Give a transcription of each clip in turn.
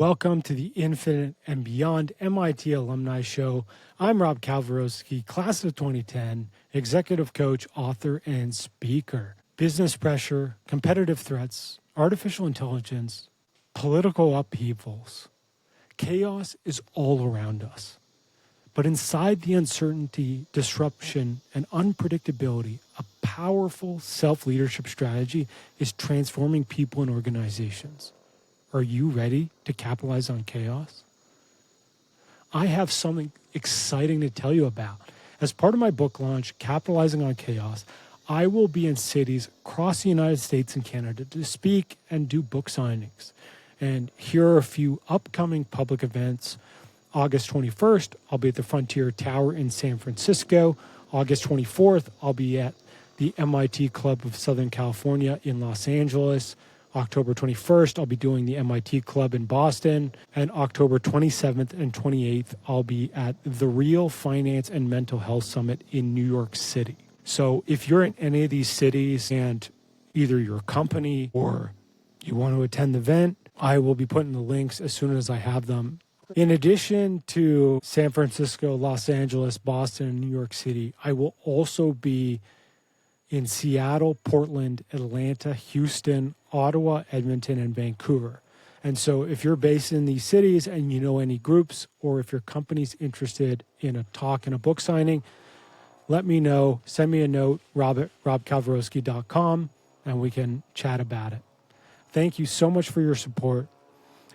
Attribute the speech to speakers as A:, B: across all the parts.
A: Welcome to the Infinite and Beyond MIT Alumni Show. I'm Rob Kalwarowski, class of 2010, executive coach, author, and speaker. Business pressure, competitive threats, artificial intelligence, political upheavals. Chaos is all around us. But inside the uncertainty, disruption, and unpredictability, a powerful self-leadership strategy is transforming people and organizations. Are you ready to capitalize on chaos? I have something exciting to tell you about. As part of my book launch, Capitalizing on Chaos, I will be in cities across the United States and Canada to speak and do book signings. And here are a few upcoming public events. August 21st, I'll be at the Frontier Tower in San Francisco. August 24th, I'll be at the MIT Club of Southern California in Los Angeles. October 21st, I'll be doing the MIT Club in Boston. And October 27th and 28th, I'll be at the Real Finance and Mental Health Summit in New York City. So if you're in any of these cities and either your company or you want to attend the event, I will be putting the links as soon as I have them. In addition to San Francisco, Los Angeles, Boston, and New York City, I will also be in Seattle, Portland, Atlanta, Houston, Ottawa, Edmonton, and Vancouver. And so if you're based in these cities and you know any groups, or if your company's interested in a talk and a book signing, let me know. Send me a note, rob@robkalwarowski.com, and we can chat about it. Thank you so much for your support.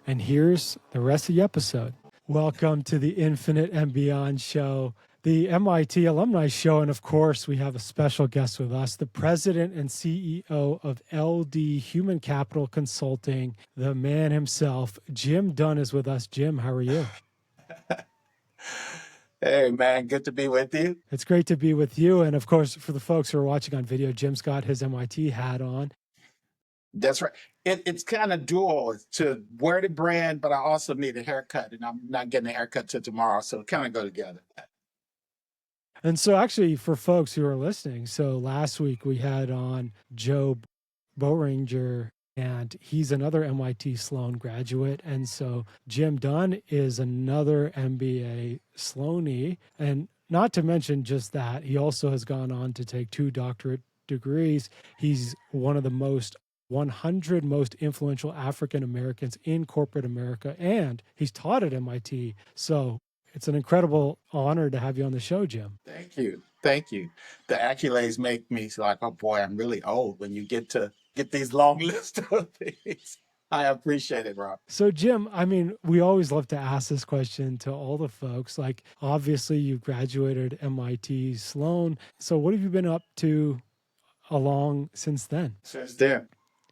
A: And here's the rest of the episode. Welcome to the Infinite and Beyond Show, the MIT Alumni Show. And of course, we have a special guest with us, the president and CEO of LD Human Capital Consulting, the man himself, Jim Dunn, is with us. Jim, how are you?
B: Hey, man, good to be with you.
A: It's great to be with you. And of course, for the folks who are watching on video, Jim's got his MIT hat on.
B: That's right. It's kind of dual to wear the brand, but I also need a haircut, and I'm not getting a haircut till tomorrow, so it kind of go together.
A: And so actually, for folks who are listening, so last week we had on Joe Boehringer, and he's another MIT Sloan graduate. And so Jim Dunn is another MBA Sloanee. And not to mention just that, he also has gone on to take 2 doctorate degrees. He's one of the 100 most influential African Americans in corporate America, and he's taught at MIT. So it's an incredible honor to have you on the show, Jim.
B: Thank you. Thank you. The accolades make me like, oh boy, I'm really old when you get these long lists of things. I appreciate it, Rob.
A: So Jim, I mean, we always love to ask this question to all the folks. Like, obviously you graduated MIT Sloan. So what have you been up to along since then?
B: Since then.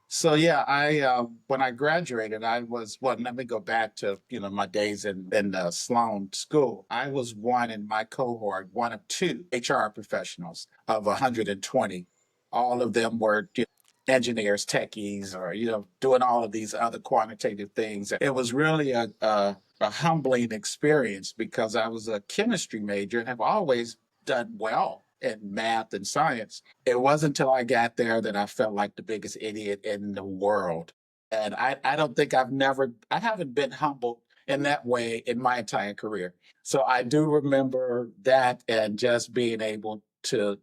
B: So yeah, I when I graduated, I was let me go back to my days in Sloan School. I was one in my cohort, one of 2 HR professionals of 120. All of them were engineers, techies, or doing all of these other quantitative things. It was really a humbling experience because I was a chemistry major and have always done well in math and science. It wasn't until I got there that I felt like the biggest idiot in the world. And I don't think I haven't been humbled in that way in my entire career. So I do remember that, and just being able to,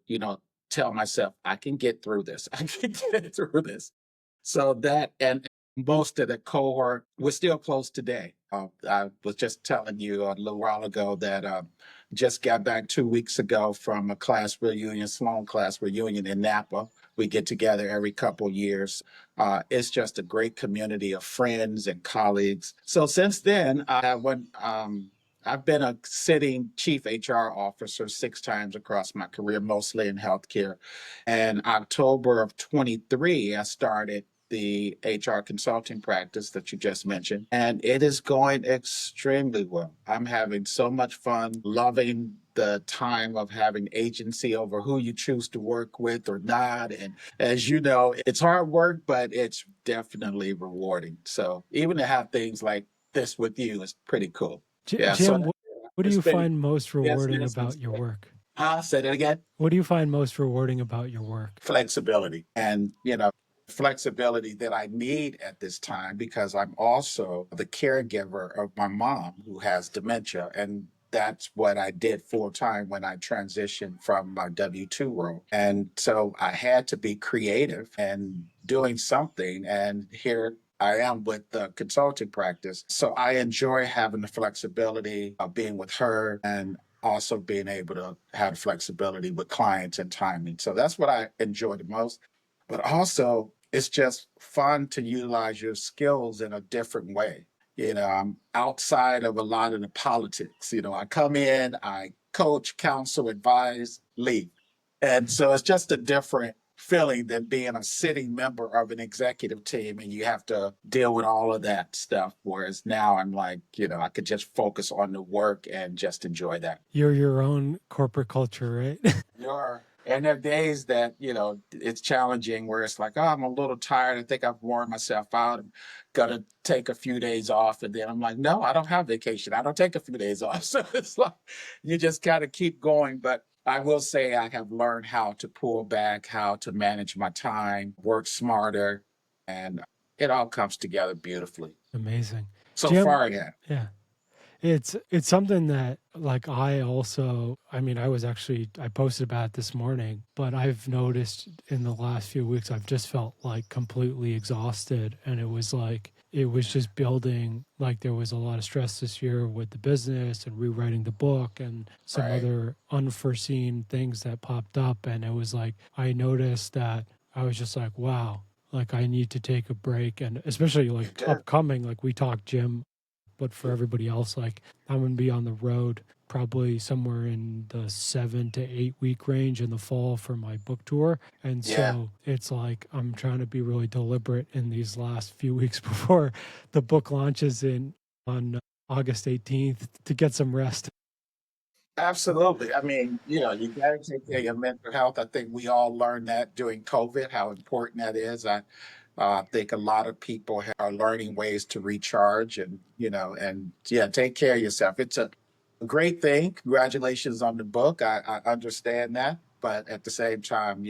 B: tell myself, I can get through this. I can get through this. So that, and most of the cohort, we're still close today. I was just telling you a little while ago that just got back 2 weeks ago from a class reunion, Sloan class reunion in Napa. We get together every couple of years. It's just a great community of friends and colleagues. So since then, I've been a sitting chief HR officer 6 times across my career, mostly in healthcare. And October of 23, I started the HR consulting practice that you just mentioned, and it is going extremely well. I'm having so much fun, loving the time of having agency over who you choose to work with or not. And as you know, it's hard work, but it's definitely rewarding. So even to have things like this with you is pretty cool.
A: Jim,
B: So
A: what do you find most rewarding about your work?
B: Say that again.
A: What do you find most rewarding about your work?
B: Flexibility and, flexibility that I need at this time because I'm also the caregiver of my mom who has dementia. And that's what I did full time when I transitioned from my W 2 role. And so I had to be creative and doing something. And here I am with the consulting practice. So I enjoy having the flexibility of being with her and also being able to have flexibility with clients and timing. So that's what I enjoy the most. But also, it's just fun to utilize your skills in a different way. I'm outside of a lot of the politics. I come in, I coach, counsel, advise, lead. And so it's just a different feeling than being a sitting member of an executive team and you have to deal with all of that stuff. Whereas now I'm like, I could just focus on the work and just enjoy that.
A: You're your own corporate culture, right?
B: Sure. And there are days that, it's challenging where it's like, oh, I'm a little tired. I think I've worn myself out. I'm gonna take a few days off. And then I'm like, no, I don't have vacation. I don't take a few days off. So it's like you just gotta keep going. But I will say I have learned how to pull back, how to manage my time, work smarter, and it all comes together beautifully.
A: Amazing.
B: So
A: Jim,
B: far, yeah.
A: yeah. It's something that like I posted about it this morning, but I've noticed in the last few weeks I've just felt like completely exhausted, and it was just building. Like there was a lot of stress this year with the business and rewriting the book and some
B: Right.
A: other unforeseen things that popped up, and it was like I noticed that I was just like, wow, like I need to take a break, and especially
B: You
A: like
B: do.
A: upcoming, like we talked Jim, but for everybody else, like I'm going to be on the road probably somewhere in the 7 to 8 week range in the fall for my book tour. And
B: Yeah.
A: so it's like I'm trying to be really deliberate in these last few weeks before the book launches in on August 18th to get some rest.
B: Absolutely. I mean, you got to take care of your mental health. I think we all learned that during COVID, how important that is. I think a lot of people are learning ways to recharge and yeah, take care of yourself. It's a great thing. Congratulations on the book. I understand that. But at the same time,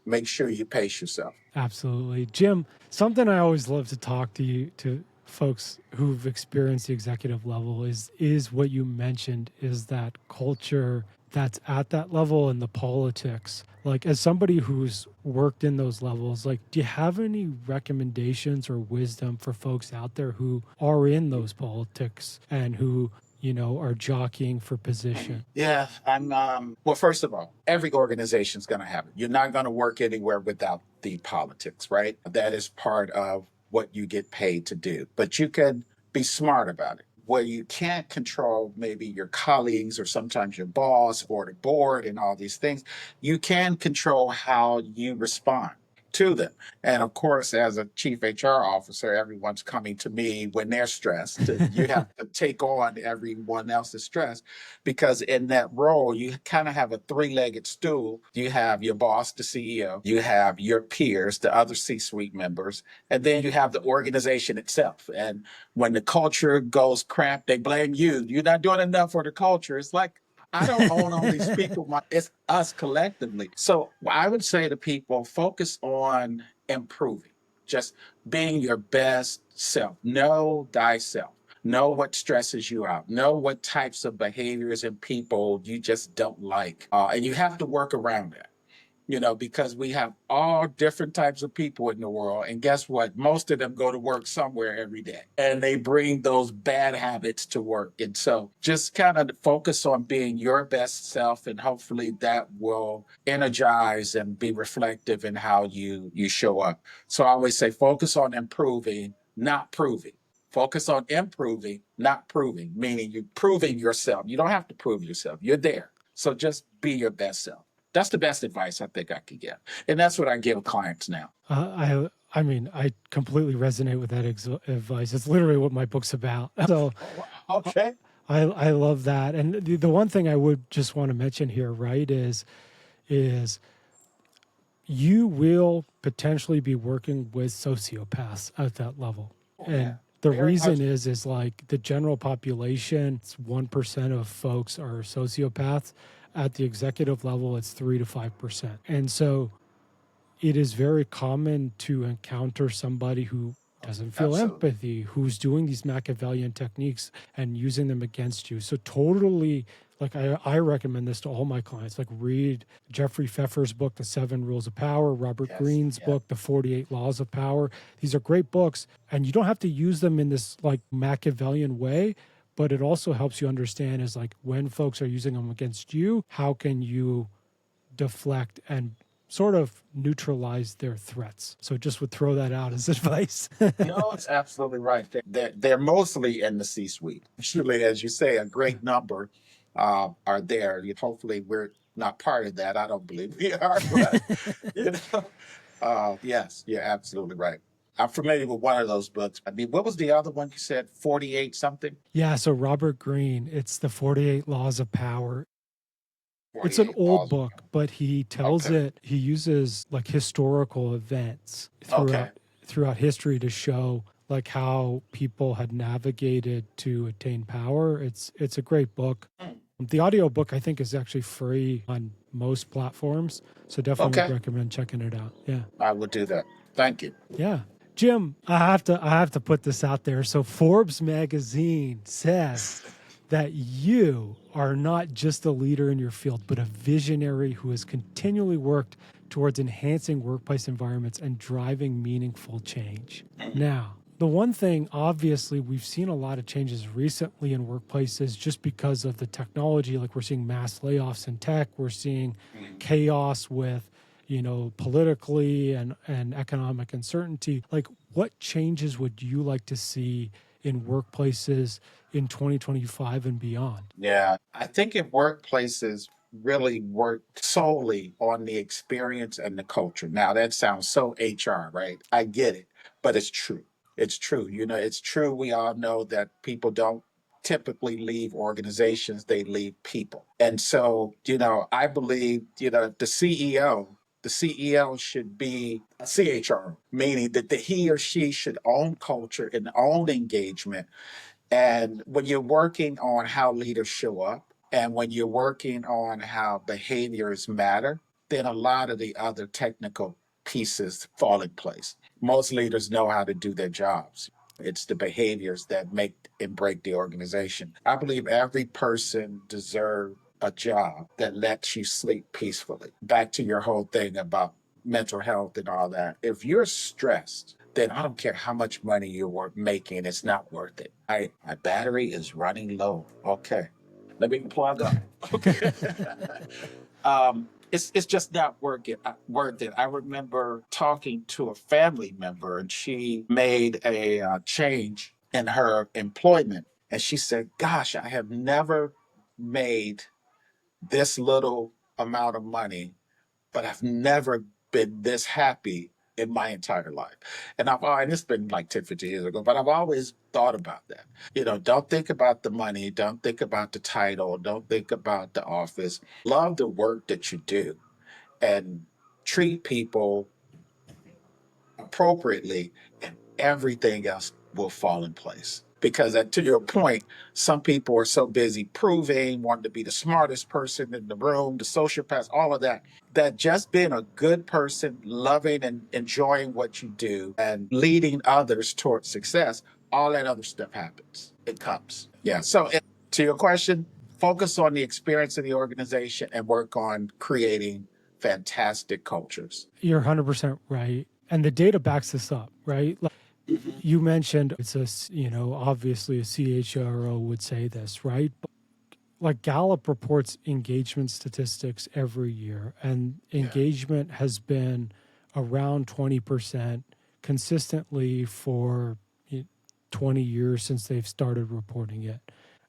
B: make sure you pace yourself.
A: Absolutely. Jim, something I always love to talk to folks who've experienced the executive level is what you mentioned, is that culture that's at that level and the politics. Like as somebody who's worked in those levels, like do you have any recommendations or wisdom for folks out there who are in those politics and who, are jockeying for position?
B: Yeah, well, first of all, every organization is going to have it. You're not going to work anywhere without the politics, right? That is part of what you get paid to do. But you can be smart about it. Where you can't control maybe your colleagues or sometimes your boss or the board and all these things, you can control how you respond to them. And of course, as a chief HR officer, everyone's coming to me when they're stressed. And you have to take on everyone else's stress because in that role, you kind of have a three-legged stool. You have your boss, the CEO, you have your peers, the other C-suite members, and then you have the organization itself. And when the culture goes crap, they blame you. You're not doing enough for the culture. It's like, I don't own all these people. It's us collectively. So I would say to people, focus on improving, just being your best self. Know thyself. Know what stresses you out. Know what types of behaviors and people you just don't like. And you have to work around that, because we have all different types of people in the world. And guess what? Most of them go to work somewhere every day and they bring those bad habits to work. And so just kind of focus on being your best self. And hopefully that will energize and be reflective in how you show up. So I always say focus on improving, not proving. Focus on improving, not proving, meaning you're proving yourself. You don't have to prove yourself. You're there. So just be your best self. That's the best advice I think I could give. And that's what I give clients now.
A: I mean, I completely resonate with that advice. It's literally what my book's about. So
B: Oh, wow. Okay.
A: I love that. And the one thing I would just want to mention here, right, is you will potentially be working with sociopaths at that level.
B: Oh, yeah.
A: And the
B: Very much.
A: reason is like the general population, it's 1% of folks are sociopaths. At the executive level, it's 3 to 5%. And so it is very common to encounter somebody who doesn't feel
B: Absolutely.
A: empathy, who's doing these Machiavellian techniques and using them against you. So totally, like I recommend this to all my clients. Like read Jeffrey Pfeffer's book, The Seven Rules of Power, Robert
B: Yes.
A: Greene's
B: Yeah.
A: book, The 48 Laws of Power. These are great books, and you don't have to use them in this like Machiavellian way, but it also helps you understand is like when folks are using them against you, how can you deflect and sort of neutralize their threats. So just would throw that out as advice.
B: No, it's absolutely right. They're mostly in the C-suite. Surely, as you say, a great number are there. Hopefully, we're not part of that. I don't believe we are, but you know, yes, you're absolutely right. I'm familiar with one of those books. I mean, what was the other one you said? 48 something?
A: Yeah, so Robert Greene, it's the 48 Laws of Power. It's an
B: 48
A: old
B: laws.
A: book, but he tells
B: Okay.
A: it, he uses like historical events
B: Okay.
A: throughout history to show like how people had navigated to attain power. It's a great book.
B: Hmm.
A: The audiobook I think is actually free on most platforms, so definitely would
B: Okay.
A: recommend checking it out. Yeah.
B: I will do that. Thank you.
A: Yeah. Jim, I have to put this out there. So Forbes magazine says that you are not just a leader in your field, but a visionary who has continually worked towards enhancing workplace environments and driving meaningful change. Now, the one thing, obviously, we've seen a lot of changes recently in workplaces just because of the technology. Like we're seeing mass layoffs in tech, we're seeing chaos with politically and economic uncertainty. Like, what changes would you like to see in workplaces in 2025 and beyond?
B: Yeah, I think if workplaces really work solely on the experience and the culture. Now, that sounds so HR, right? I get it, but it's true. It's true. It's true. We all know that people don't typically leave organizations, they leave people. And so, I believe, the CEO should be a CHR, meaning that he or she should own culture and own engagement, and when you're working on how leaders show up and when you're working on how behaviors matter, then a lot of the other technical pieces fall in place. Most leaders know how to do their jobs. It's the behaviors that make and break the organization. I believe every person deserves a job that lets you sleep peacefully. Back to your whole thing about mental health and all that. If you're stressed, then I don't care how much money you're making, it's not worth it. My battery is running low. Okay. Let me plug up. Okay. It's just not worth it. I remember talking to a family member, and she made a change in her employment, and she said, "Gosh, I have never made this little amount of money, but I've never been this happy in my entire life." And it's been like 10, 15 years ago, but I've always thought about that. Don't think about the money, don't think about the title, don't think about the office. Love the work that you do and treat people appropriately, and everything else will fall in place. Because to your point, some people are so busy proving, wanting to be the smartest person in the room, the sociopaths, all of that, that just being a good person, loving and enjoying what you do and leading others towards success, all that other stuff happens. It comes. Yeah. So to your question, focus on the experience of the organization and work on creating fantastic cultures.
A: You're 100% right. And the data backs this up, right? Like you mentioned it's obviously a CHRO would say this, right? But like Gallup reports engagement statistics every year, and engagement has been around 20% consistently for 20 years since they've started reporting it.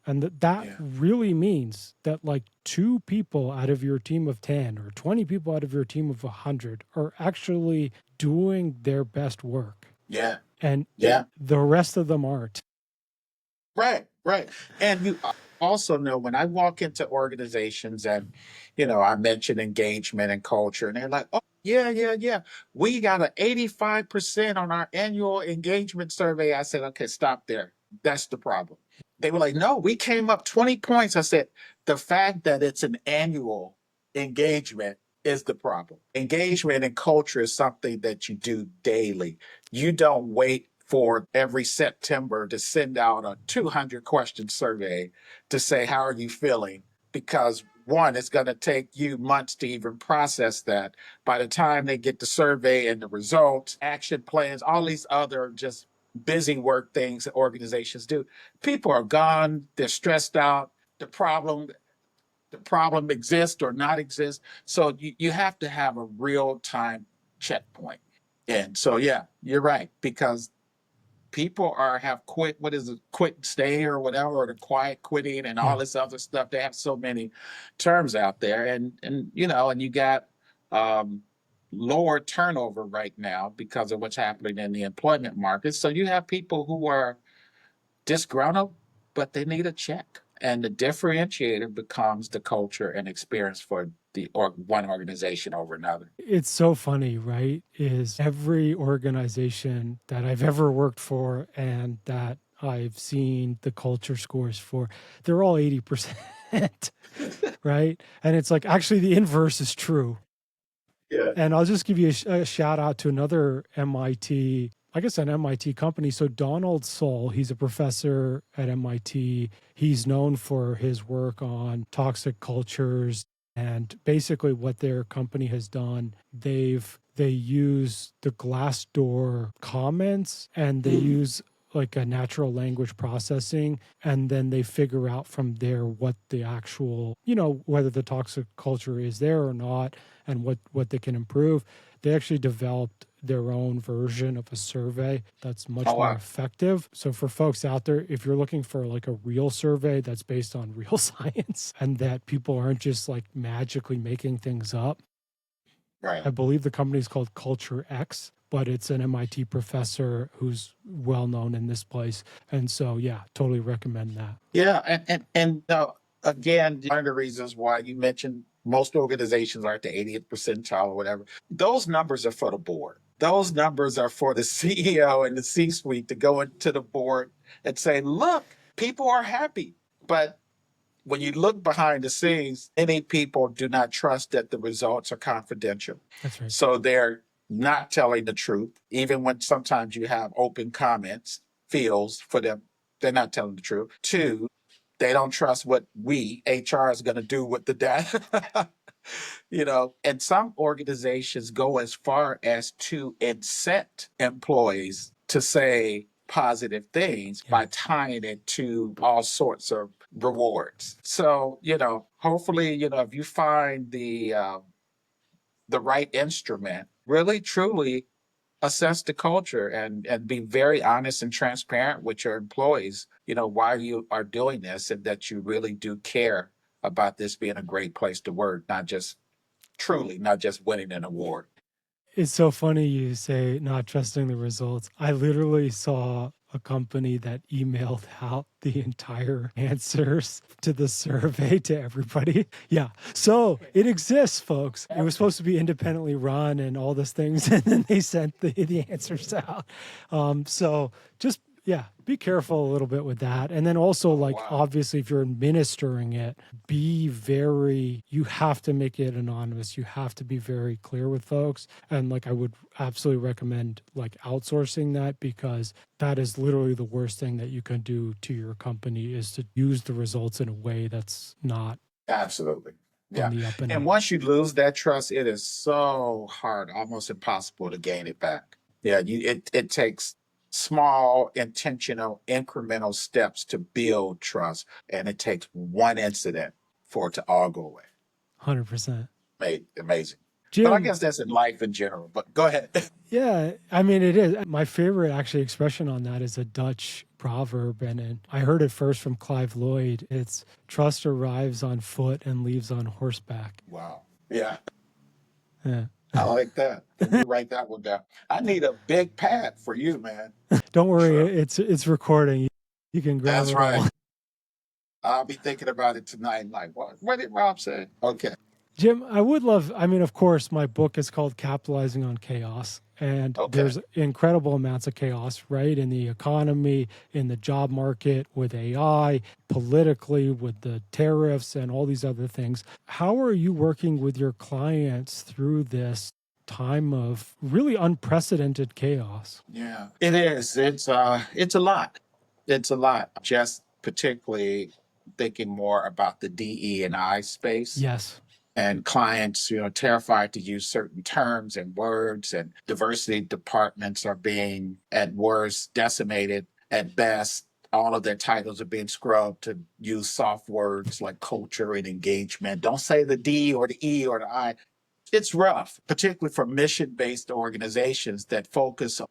A: And that really means that like 2 people out of your team of 10 or 20 people out of your team of 100 are actually doing their best work.
B: Yeah.
A: And
B: Yeah.
A: the rest of them aren't.
B: Right, right. And you also know when I walk into organizations and, I mention engagement and culture, and they're like, oh, yeah, yeah, yeah. We got an 85% on our annual engagement survey. I said, okay, stop there. That's the problem. They were like, no, we came up 20 points. I said, the fact that it's an annual engagement is the problem. Engagement and culture is something that you do daily. You don't wait for every September to send out a 200 question survey to say, how are you feeling? Because one, it's going to take you months to even process that. By the time they get the survey and the results, action plans, all these other just busy work things that organizations do, people are gone, they're stressed out. The problem exists or not exist. So you have to have a real time checkpoint. And so, yeah, you're right, because people have quit, what is it, quit and stay or whatever, or the quiet quitting and all
A: Yeah.
B: this other stuff. They have so many terms out there. And you got um, lower turnover right now because of what's happening in the employment market. So you have people who are disgruntled, but they need a check. And the differentiator becomes the culture and experience for one organization over another.
A: It's so funny, right? Is every organization that I've ever worked for and that I've seen the culture scores for, they're all 80%, right? And it's like actually the inverse is true.
B: Yeah.
A: And I'll just give you a shout out to another MIT, I guess an MIT company. So Donald Soll, he's a professor at MIT. He's known for his work on toxic cultures. And basically what their company has done, they use the Glassdoor comments and they use like a natural language processing, and then they figure out from there what the actual, whether the toxic culture is there or not and what they can improve. They actually developed their own version of a survey that's much
B: Oh,
A: more
B: wow.
A: effective. So for folks out there, if you're looking for like a real survey that's based on real science and that people aren't just like magically making things up,
B: Right.
A: I believe the company is called Culture X, but it's an MIT professor who's well known in this place. And so, yeah, totally recommend that.
B: Yeah, and again, one of the reasons why you mentioned most organizations are at the 80th percentile or whatever, those numbers are for the board. Those numbers are for the CEO and the C-suite to go into the board and say, look, people are happy. But when you look behind the scenes, many people do not trust that the results are confidential.
A: That's right.
B: So they're not telling the truth, even when sometimes you have open comments, fields for them, they're not telling the truth. Two, they don't trust what HR is going to do with the data. And some organizations go as far as to incent employees to say positive things by tying it to all sorts of rewards. So, hopefully, if you find the right instrument, really truly assess the culture and be very honest and transparent with your employees, why you are doing this and that you really do care about this being a great place to work, not just winning an award.
A: It's so funny you say not trusting the results. I literally saw a company that emailed out the entire answers to the survey to everybody. Yeah. So it exists, folks. It was supposed to be independently run and all those things. And then they sent the answers out. So just, yeah, be careful a little bit with that. And then also, like,
B: Wow.
A: obviously, if you're administering it, you have to make it anonymous. You have to be very clear with folks. And like, I would absolutely recommend like outsourcing that, because that is literally the worst thing that you can do to your company is to use the results in a way that's not
B: Absolutely. Yeah.
A: on the up and
B: And
A: up.
B: once you lose that trust, it is so hard, almost impossible to gain it back. Yeah, it takes small, intentional, incremental steps to build trust, and it takes one incident for it to all go away.
A: 100%.
B: Amazing. But I
A: Jim,
B: guess that's in life in general. But go ahead.
A: yeah, I mean, it is. My favorite actually expression on that is a Dutch proverb, and I heard it first from Clive Lloyd. It's trust arrives on foot and leaves on horseback.
B: Wow. Yeah,
A: Yeah.
B: I like that. Let me write that one down. I need a big pad for you, man.
A: Don't worry,
B: Sure.
A: it's recording. You can grab
B: That's
A: it
B: right.
A: all.
B: I'll be thinking about it tonight. Like, what did Rob say? Okay.
A: Jim, I would love, I mean, of course, my book is called Capitalizing on Chaos. And
B: Okay.
A: there's incredible amounts of chaos, right? In the economy, in the job market, with AI, politically, with the tariffs and all these other things. How are you working with your clients through this time of really unprecedented chaos?
B: Yeah, it is. It's a lot. It's a lot. Just particularly thinking more about the DE and I space
A: Yes,
B: and clients, terrified to use certain terms and words, and diversity departments are being at worst decimated, at best all of their titles are being scrubbed to use soft words like culture and engagement. Don't say the D or the E or the I. It's rough, particularly for mission-based organizations that focus on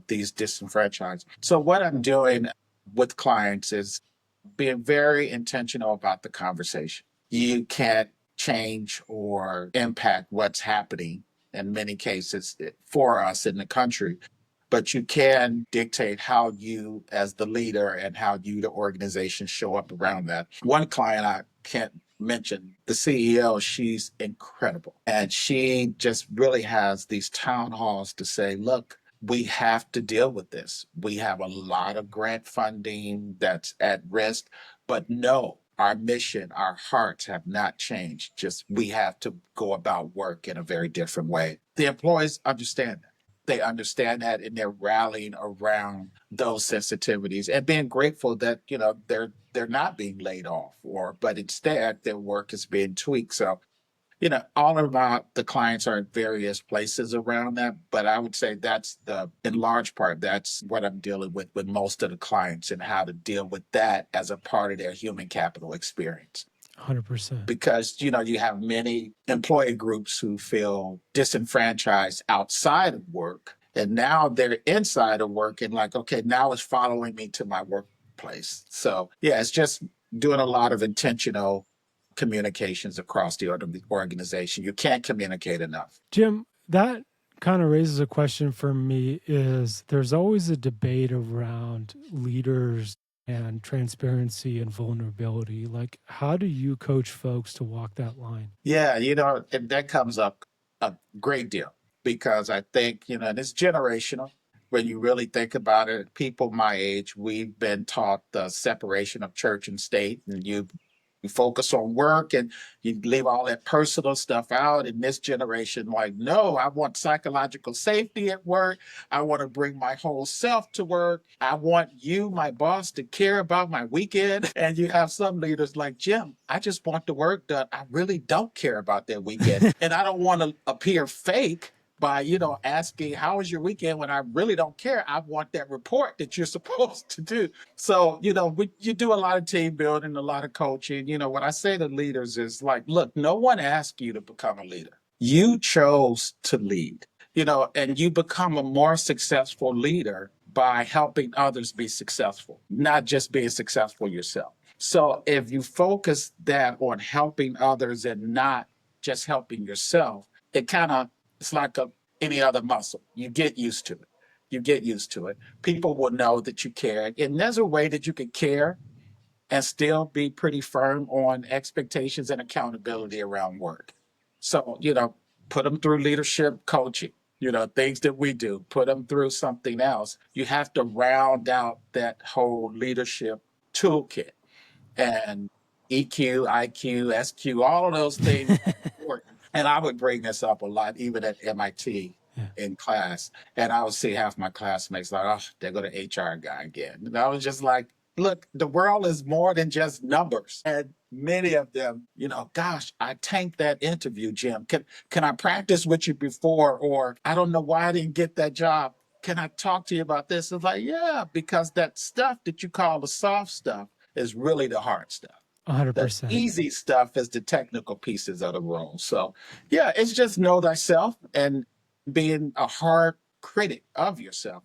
B: these disenfranchised. So what I'm doing with clients is being very intentional about the conversation. You can't change or impact what's happening in many cases for us in the country, but you can dictate how you, as the leader, and how you, the organization, show up around that. One client I can't mention, the CEO, she's incredible. And she just really has these town halls to say, look, we have to deal with this. We have a lot of grant funding that's at risk, but no, our mission, our hearts have not changed. Just we have to go about work in a very different way. The employees understand that. They understand that, and they're rallying around those sensitivities and being grateful that they're not being laid off, or but instead their work is being tweaked. So all of the clients are in various places around that, but I would say in large part, that's what I'm dealing with most of the clients, and how to deal with that as a part of their human capital experience.
A: 100%.
B: Because, you have many employee groups who feel disenfranchised outside of work, and now they're inside of work and like, okay, now it's following me to my workplace. So yeah, it's just doing a lot of intentional communications across the organization. You can't communicate enough.
A: Jim, that kind of raises a question for me is there's always a debate around leaders and transparency and vulnerability. Like, how do you coach folks to walk that line?
B: Yeah, and that comes up a great deal, because I think, and it's generational. When you really think about it, people my age, we've been taught the separation of church and state, and you focus on work and you leave all that personal stuff out. In this generation, like, no, I want psychological safety at work. I want to bring my whole self to work. I want you, my boss, to care about my weekend. And you have some leaders like, Jim, I just want the work done. I really don't care about their weekend. And I don't want to appear fake by asking how was your weekend when I really don't care. I want that report that you're supposed to do. So you do a lot of team building, a lot of coaching. What I say to leaders is like, look, no one asked you to become a leader. You chose to lead. And you become a more successful leader by helping others be successful, not just being successful yourself. So if you focus that on helping others and not just helping yourself, it's like any other muscle. You get used to it. You get used to it. People will know that you care. And there's a way that you can care and still be pretty firm on expectations and accountability around work. So, put them through leadership coaching, things that we do, put them through something else. You have to round out that whole leadership toolkit, and EQ, IQ, SQ, all of those things. And I would bring this up a lot, even at MIT
A: Yeah.
B: in class. And I would see half my classmates like, oh, there go the HR guy again. And I was just like, look, the world is more than just numbers. And many of them, gosh, I tanked that interview, Jim. Can I practice with you before? Or I don't know why I didn't get that job. Can I talk to you about this? It's like, yeah, because that stuff that you call the soft stuff is really the hard stuff. The
A: 100%.
B: easy stuff is the technical pieces of the role. So, yeah, it's just know thyself and being a hard critic of yourself,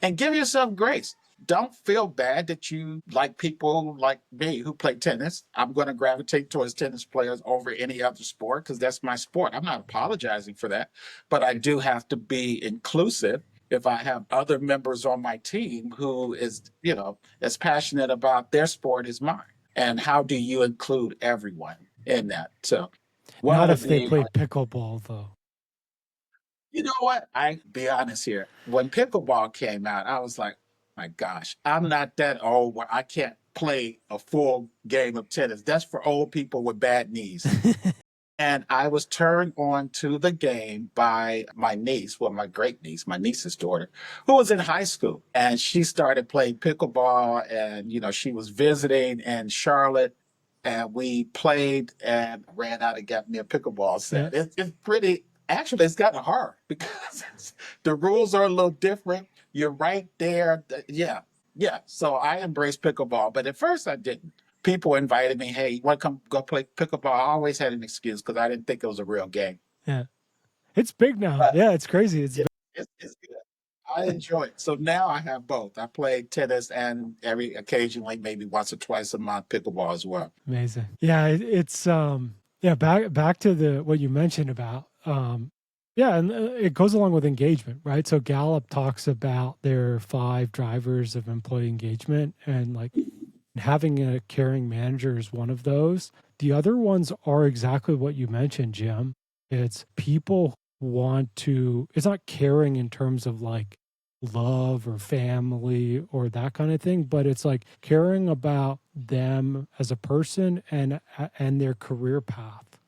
B: and give yourself grace. Don't feel bad that you like people like me who play tennis. I'm going to gravitate towards tennis players over any other sport because that's my sport. I'm not apologizing for that, but I do have to be inclusive if I have other members on my team who is, as passionate about their sport as mine. And how do you include everyone in that? So
A: Not
B: Well,
A: if they play pickleball, though.
B: you know what? I be honest here. When pickleball came out, I was like, my gosh, I'm not that old where I can't play a full game of tennis. That's for old people with bad knees. And I was turned on to the game by my niece, well, my great niece, my niece's daughter, who was in high school. And she started playing pickleball. And, she was visiting in Charlotte. And we played and ran out and got me a pickleball
A: Yeah.
B: set. It's pretty, actually, it's gotten hard because the rules are a little different. You're right there. Yeah. Yeah. So I embraced pickleball. But at first I didn't. People invited me, hey, you want to come go play pickleball? I always had an excuse because I didn't think it was a real game.
A: Yeah. It's big now.
B: But
A: Yeah, it's crazy. It's
B: yeah, it's good. I enjoy it. So now I have both. I play tennis and occasionally, maybe once or twice a month, pickleball as well.
A: amazing. Yeah, it's yeah, back to the what you mentioned about yeah, and it goes along with engagement, right? So Gallup talks about their 5 drivers of employee engagement, and like having a caring manager is one of those. The other ones are exactly what you mentioned, Jim. It's people want to, it's not caring in terms of like love or family or that kind of thing, but it's like caring about them as a person and their career path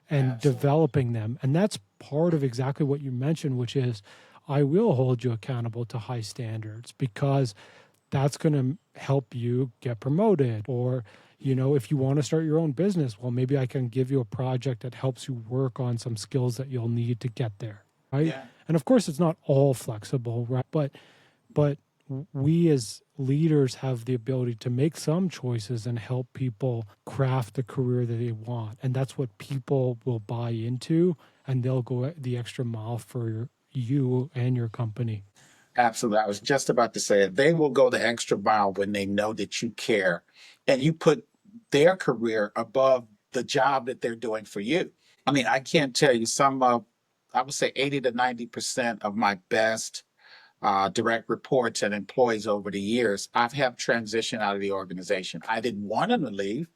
A: and
B: Absolutely.
A: developing them. And that's part of exactly what you mentioned, which is I will hold you accountable to high standards because that's going to help you get promoted. Or, if you want to start your own business, well, maybe I can give you a project that helps you work on some skills that you'll need to get there. Right.
B: Yeah.
A: And of course, it's not all flexible, right? But we as leaders have the ability to make some choices and help people craft the career that they want. And that's what people will buy into, and they'll go the extra mile for you and your company.
B: Absolutely. I was just about to say it. They will go the extra mile when they know that you care and you put their career above the job that they're doing for you. I mean, I can't tell you some of, I would say 80 to 90% of my best direct reports and employees over the years, I've had transition out of the organization. I didn't want them to leave,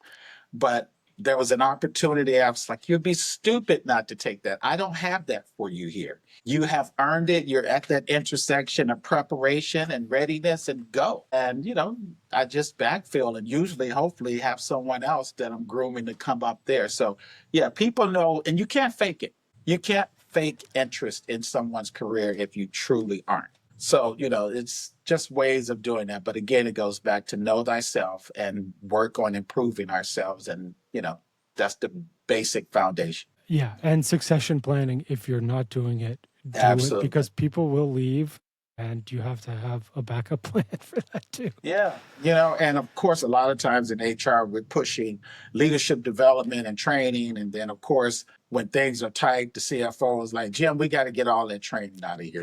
B: but there was an opportunity. I was like, you'd be stupid not to take that. I don't have that for you here. You have earned it. You're at that intersection of preparation and readiness and go. And, I just backfill and usually, hopefully, have someone else that I'm grooming to come up there. So, yeah, people know, and you can't fake it. You can't fake interest in someone's career if you truly aren't. So, it's just ways of doing that. But again, it goes back to know thyself and work on improving ourselves. And, that's the basic foundation.
A: Yeah. And succession planning, if you're not doing it, do it
B: Absolutely.
A: because people will leave and you have to have a backup plan for that too.
B: Yeah. And of course, a lot of times in HR, we're pushing leadership development and training. And then, of course, when things are tight, the CFO is like, Jim, we got to get all that training out of here.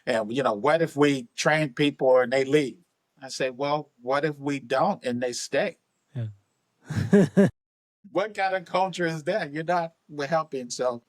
B: And, what if we train people and they leave? I say, well, what if we don't and they stay?
A: Yeah.
B: What kind of culture is that? You're not helping. So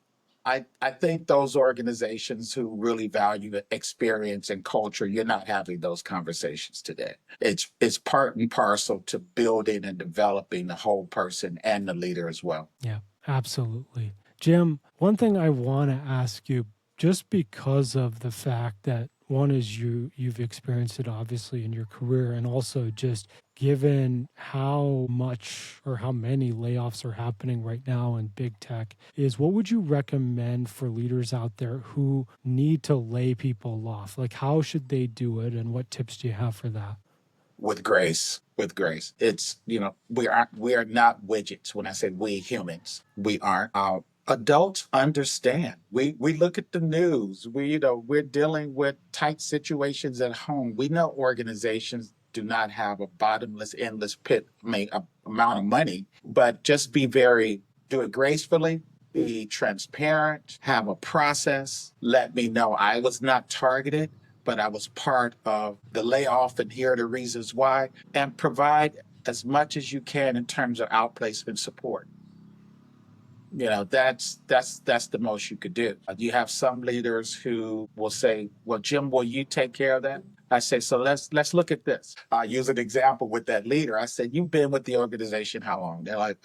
B: I think those organizations who really value the experience and culture, you're not having those conversations today. It's part and parcel to building and developing the whole person and the leader as well.
A: Yeah, absolutely. Jim, one thing I want to ask you, just because of the fact that one is you've experienced it obviously in your career, and also just given how much or how many layoffs are happening right now in big tech, is what would you recommend for leaders out there who need to lay people off? Like, how should they do it, and what tips do you have for that?
B: With grace. With grace. It's, we are not widgets. When I say we humans, we aren't. Adults understand. We look at the news. We're dealing with tight situations at home. We know organizations do not have a bottomless, endless pit amount of money, but just do it gracefully, be transparent, have a process. Let me know I was not targeted, but I was part of the layoff, and here are the reasons why, and provide as much as you can in terms of outplacement support. That's the most you could do. You have some leaders who will say, well, Jim, will you take care of that? I say, so let's look at this. I use an example with that leader. I said, you've been with the organization how long? They're like,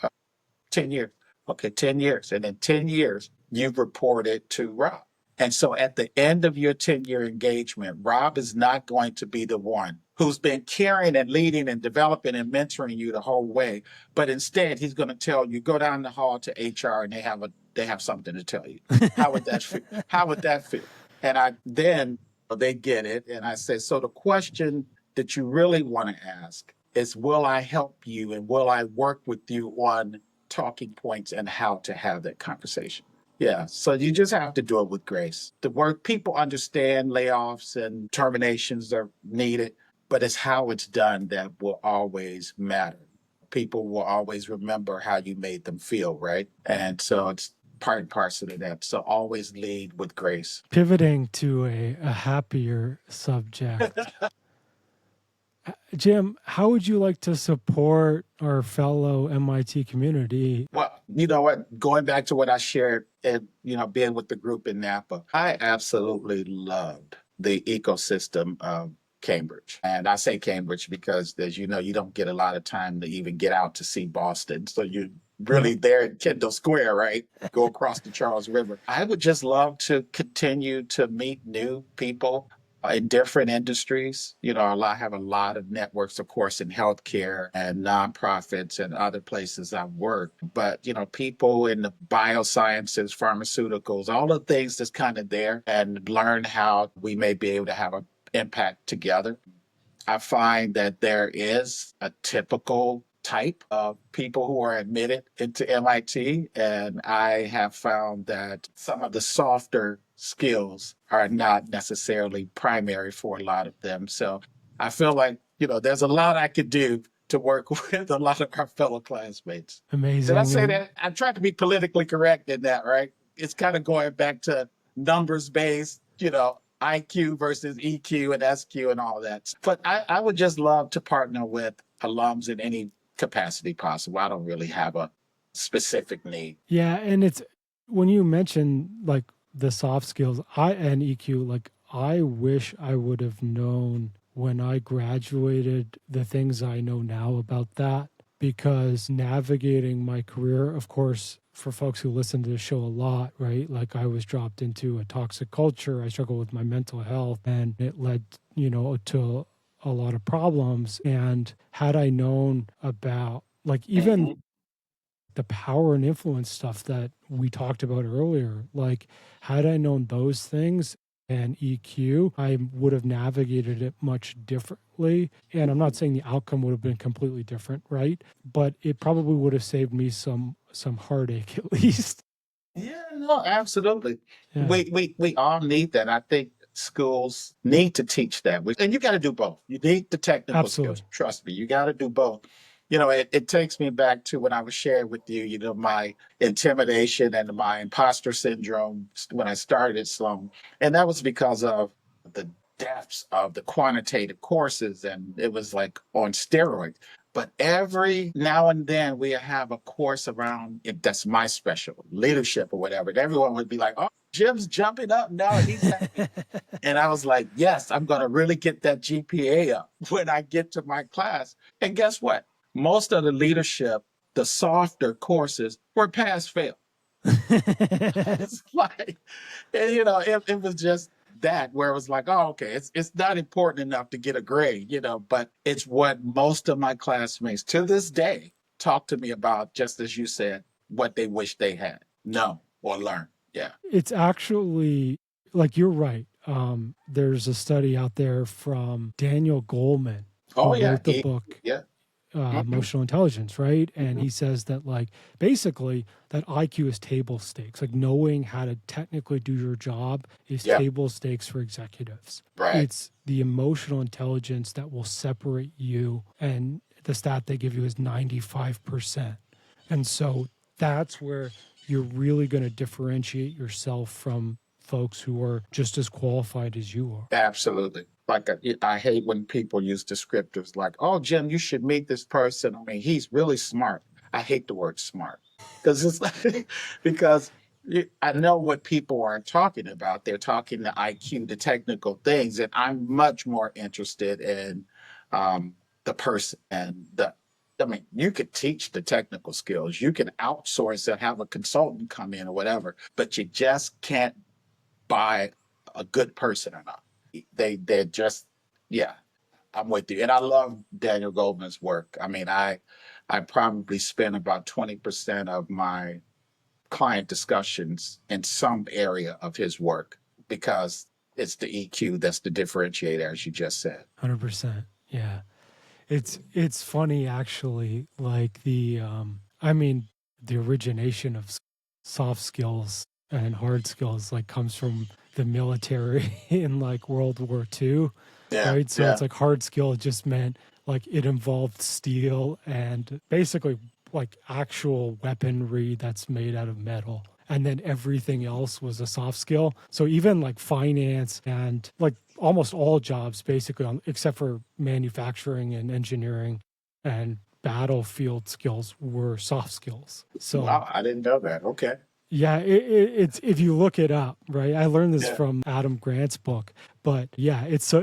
B: 10 years. Okay, 10 years. And in 10 years, you've reported to Rob. And so at the end of your 10-year engagement, Rob is not going to be the one who's been caring and leading and developing and mentoring you the whole way. But instead, he's going to tell you, go down the hall to HR and they have something to tell you. How would that feel? How would that feel? And I then they get it. And I say, so the question that you really want to ask is, will I help you and will I work with you on talking points and how to have that conversation? Yeah, so you just have to do it with grace. The work people understand layoffs and terminations are needed, but it's how it's done that will always matter. People will always remember how you made them feel, right? And so it's part and parcel of that. So always lead with grace.
A: Pivoting to a happier subject. Jim, how would you like to support our fellow MIT community?
B: Well, you know what? Going back to what I shared and being with the group in Napa, I absolutely loved the ecosystem of Cambridge. And I say Cambridge because as you know, you don't get a lot of time to even get out to see Boston. So you're really there at Kendall Square, right? Go across the Charles River. I would just love to continue to meet new people in different industries. I have a lot of networks, of course, in healthcare and nonprofits and other places I've worked. But, people in the biosciences, pharmaceuticals, all the things that's kind of there and learn how we may be able to have an impact together. I find that there is a typical type of people who are admitted into MIT, and I have found that some of the softer skills are not necessarily primary for a lot of them. So I feel like, there's a lot I could do to work with a lot of our fellow classmates. Did I
A: Amazing.
B: say
A: And
B: that? I tried to be politically correct in that, right? It's kind of going back to numbers based, IQ versus EQ and SQ and all that. But I would just love to partner with alums in any capacity possible. I don't really have a specific need.
A: yeah, and it's when you mention like the soft skills, I and EQ, like I wish I would have known when I graduated the things I know now about that, because navigating my career, of course, for folks who listen to the show a lot, right? Like I was dropped into a toxic culture. I struggled with my mental health and it led, to a lot of problems. And had I known about like even
B: Mhm.
A: the power and influence stuff that we talked about earlier, like had I known those things and EQ, I would have navigated it much differently. And I'm not saying the outcome would have been completely different, right? But it probably would have saved me some heartache at least.
B: Yeah, no, absolutely.
A: Yeah,
B: We all need that. I think schools need to teach that. And you got to do both. You need the technical skills.
A: absolutely.
B: Trust me, you got to do both. It takes me back to when I was sharing with you, my intimidation and my imposter syndrome when I started at Sloan. And that was because of the depths of the quantitative courses. And it was like on steroids. But every now and then we have a course around if that's my special leadership or whatever. And everyone would be like, oh, Jim's jumping up now. He's happy. And I was like, yes, I'm going to really get that GPA up when I get to my class. And guess what? Most of the leadership, the softer courses were pass fail. It's like, and, it was just that where it was like, oh, okay, it's not important enough to get a grade, but it's what most of my classmates to this day talk to me about, just as you said, what they wish they had, know or learn. Yeah.
A: It's actually like you're right. There's a study out there from Daniel Goleman who
B: Oh yeah.
A: wrote the book
B: Yeah. Hmm.
A: Emotional Intelligence, right? And
B: Hmm.
A: he says that like basically that IQ is table stakes. Like knowing how to technically do your job is
B: Yeah.
A: table stakes for executives.
B: Right.
A: It's the emotional intelligence that will separate you. And the stat they give you is 95%. And so that's where you're really going to differentiate yourself from folks who are just as qualified as you are.
B: Absolutely. Like I hate when people use descriptors like, "Oh, Jim, you should meet this person. I mean, he's really smart." I hate the word smart because it's like because I know what people are talking about. They're talking the IQ, the technical things, and I'm much more interested in the person and I mean, you could teach the technical skills, you can outsource and have a consultant come in or whatever, but you just can't buy a good person or not. They're just, yeah, I'm with you. And I love Daniel Goleman's work. I mean, I probably spend about 20% of my client discussions in some area of his work because it's the EQ that's the differentiator, as you just said.
A: 100%. Yeah. It's funny actually, like I mean, the origination of soft skills and hard skills like comes from the military in like World War II,
B: Yeah,
A: right? So
B: yeah,
A: it's like hard skill just meant like it involved steel and basically like actual weaponry that's made out of metal. And then everything else was a soft skill. So even like finance and like almost all jobs, basically, except for manufacturing and engineering and battlefield skills, were soft skills. So
B: wow, I didn't know that. Okay.
A: yeah, it's if you look it up, right? I learned this
B: Yeah,
A: from Adam Grant's book, but yeah, it's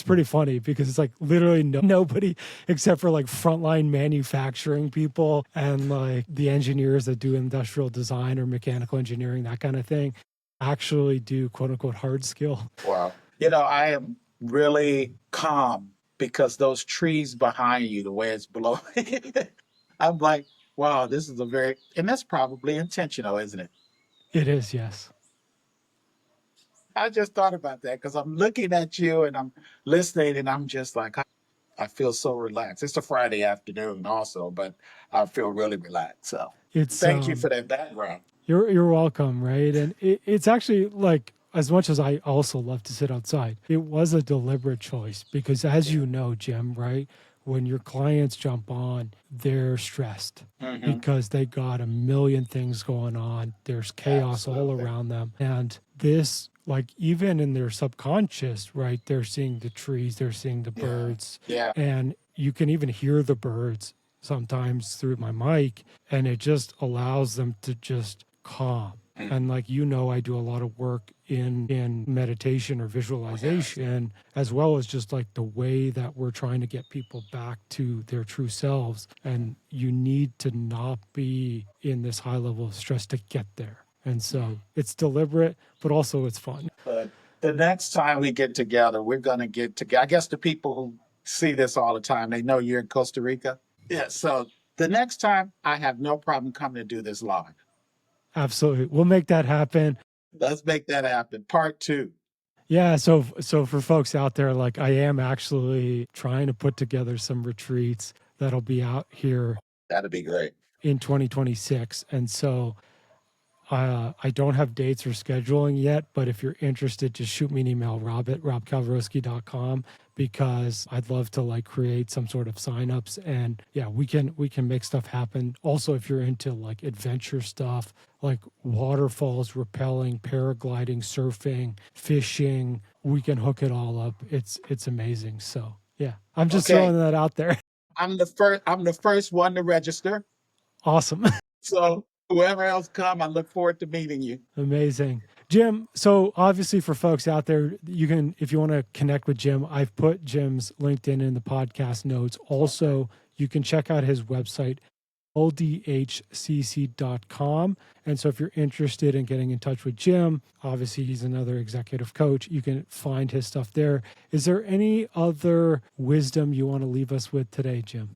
A: pretty funny because it's like literally nobody except for like frontline manufacturing people and like the engineers that do industrial design or mechanical engineering, that kind of thing, actually do quote unquote hard skill.
B: wow. I am really calm because those trees behind you, the way it's blowing, I'm like, wow, this is and that's probably intentional, isn't it?
A: It is, yes.
B: I just thought about that because I'm looking at you and I'm listening and I'm just like, I feel so relaxed. It's a Friday afternoon also, but I feel really relaxed. So
A: It's
B: thank you for that background.
A: You're welcome, right? And it's actually like as much as I also love to sit outside, it was a deliberate choice because as
B: Yeah.
A: you know, Jim, right? When your clients jump on, they're stressed
B: Hmm.
A: because they got a million things going on. There's chaos all
B: Absolutely.
A: around them. And this, like, even in their subconscious, right? They're seeing the trees, they're seeing the
B: Yeah.
A: birds,
B: Yeah.
A: and you can even hear the birds sometimes through my mic. And it just allows them to just calm.
B: Mm.
A: And like I do a lot of work in meditation or
B: Oh, yes.
A: visualization, as well as just like the way that we're trying to get people back to their true selves. And you need to not be in this high level of stress to get there. And so it's deliberate, but also it's fun.
B: But the next time we get together, we're going to get together. I guess the people who see this all the time, they know you're in Costa Rica. Yeah. So the next time, I have no problem coming to do this live.
A: Absolutely. We'll make that happen.
B: Let's make that happen. Part two.
A: Yeah, so for folks out there, like I am actually trying to put together some retreats that'll be out here
B: That'd be great.
A: in 2026. And so I don't have dates or scheduling yet, but if you're interested, just shoot me an email, rob@robkalvarowski.com, because I'd love to like create some sort of signups and yeah, we can make stuff happen. Also, if you're into like adventure stuff, like waterfalls, rappelling, paragliding, surfing, fishing, we can hook it all up. It's amazing. So yeah, I'm just
B: Okay.
A: throwing that out there.
B: I'm the first one to register.
A: Awesome.
B: So whoever else come, I look forward to meeting you.
A: Amazing. Jim, so obviously for folks out there, you can, if you want to connect with Jim, I've put Jim's LinkedIn in the podcast notes. Also, you can check out his website, ldhcc.com. And so if you're interested in getting in touch with Jim, obviously he's another executive coach. You can find his stuff there. Is there any other wisdom you want to leave us with today, Jim?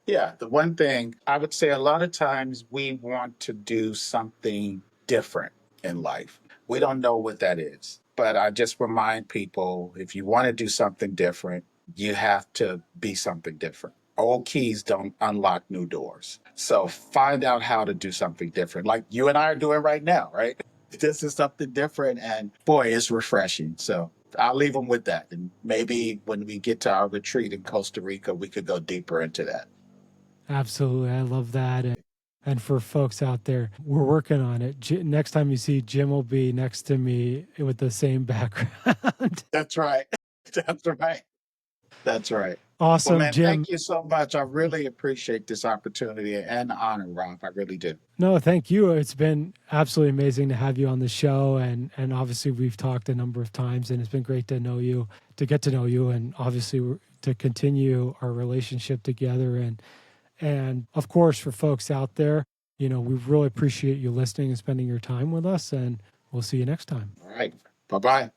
B: Yeah, the one thing I would say a lot of times we want to do something different in life. We don't know what that is. But I just remind people if you want to do something different, you have to be something different. Old keys don't unlock new doors. So find out how to do something different, like you and I are doing right now, right? This is something different, and boy, it's refreshing. So I'll leave them with that. And maybe when we get to our retreat in Costa Rica, we could go deeper into that.
A: Absolutely. I love that. And for folks out there, we're working on it. Next time you see Jim will be next to me with the same background.
B: That's right. That's right. That's right. Well,
A: Awesome,
B: man,
A: Jim.
B: thank you so much. I really appreciate this opportunity and honor, Rob. I really do.
A: No, thank you. It's been absolutely amazing to have you on the show. And obviously, we've talked a number of times, and it's been great to know you, to get to know you, and obviously to continue our relationship together. And of course, for folks out there, we really appreciate you listening and spending your time with us. And we'll see you next time.
B: All right. Bye-bye.